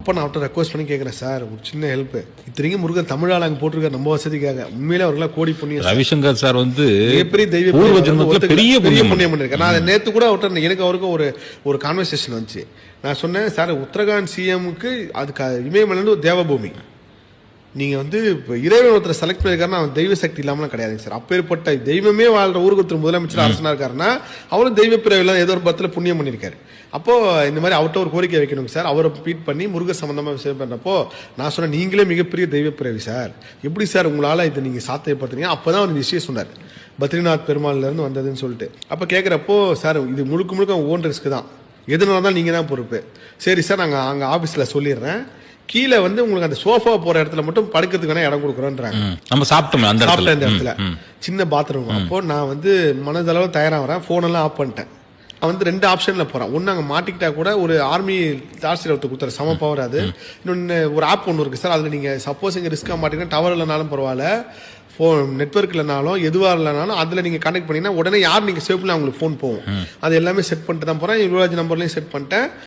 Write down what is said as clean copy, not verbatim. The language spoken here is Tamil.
அப்போ நான் அவர்கிட்ட ரெக்வஸ்ட் பண்ணி கேட்குறேன், சார் ஒரு சின்ன ஹெல்ப். இத்தனைக்கும் முருகன் தமிழால் அங்கே போட்டிருக்காரு நம்ம வசதிக்காக. உண்மையிலே அவர்களாம் கோடி புண்ணியம். ரவிசங்கர் சார் வந்து மிகப்பெரிய தெய்வ பூர்வ ஜென்மத்துல பெரிய புண்ணியம் பண்ணிருக்கேன். நான் அதை நேற்று கூட அவர்கிட்ட எனக்கு அவருக்கும் ஒரு கான்வர்சேஷன் வந்துச்சு. நான் சொன்னேன், சார் உத்தரகாண்ட் சிஎம்க்கு அதுக்கு இமயமலை ஒரு தேவபூமி. நீங்க வந்து இறைவன் ஒருத்தர் செலக்ட் பண்ணிருக்காருன்னா அவன் தெய்வ சக்தி இல்லாமலாம் கிடையாதுங்க சார். அப்பேற்பட்ட தெய்வமே வாழ்ற ஊருக்கு ஒருத்தர் முதலமைச்சர் அரசனா இருக்காருன்னா அவரும் தெய்வ பிறவில ஏதோ ஒரு பத்துல புண்ணியம் பண்ணிருக்காரு. அப்போ இந்த மாதிரி அவர்கிட்ட ஒரு கோரிக்கை வைக்கணும் சார். அவரை பீட் பண்ணி முருகர் சம்பந்தமா விஷயம் பண்றப்போ நான் சொன்னேன், நீங்களே மிகப்பெரிய தெய்வ பிறவி சார், எப்படி சார் உங்களால இதை நீங்க சாத்தியப்படுத்துறீங்க? அப்பதான் அவர் விஷயம் சொன்னார், பத்ரிநாத் பெருமாள்ல இருந்து வந்ததுன்னு சொல்லிட்டு. அப்ப கேட்கிறப்போ, சார் இது முழுக்க முழுக்க ஓன் ரிஸ்க் தான், எதுனால தான் நீங்க தான் பொறுப்பு. சரி சார், நாங்க அங்க ஆபீஸ்ல சொல்லிடுறேன், கீழே வந்து உங்களுக்கு அந்த சோஃபா போற இடத்துல மட்டும் படுக்கிறதுக்கான இடம் கொடுக்குறோன்றாங்க. நம்ம சாப்பிட்டோம் அந்த இடத்துல சின்ன பாத்ரூம். அப்போ நான் வந்து மனதளவு தயாரா வரேன், போன் எல்லாம் ஆஃப் பண்ணிட்டேன். அவன் வந்து 2 ஆப்ஷன்ல போறான். ஒன்னு அங்க மாட்டிக்கிட்டா கூட ஒரு ஆர்மி டார்ச்சர் ஒருத்தர் கொடுத்தாரு, சம பவர். அது இன்னொன்னு ஒரு ஆப் ஒன்று இருக்கு சார், அதுல நீங்க சப்போஸ் இங்க ரிஸ்கா மாட்டீங்கன்னா டவர் இல்லைனாலும் பரவாயில்ல, ஃபோன் நெட்வொர்க் இல்லைனாலும் எதுவா இல்லைனாலும் அதுல நீங்க கனெக்ட் பண்ணீங்கன்னா உடனே யார் நீங்க சேவ் பண்ணி அவங்களுக்கு ஃபோன் போகும். அது எல்லாமே செட் பண்ணிட்டு தான் போறேன். யுவராஜ் நம்பர்லயும் செட் பண்ணிட்டேன்.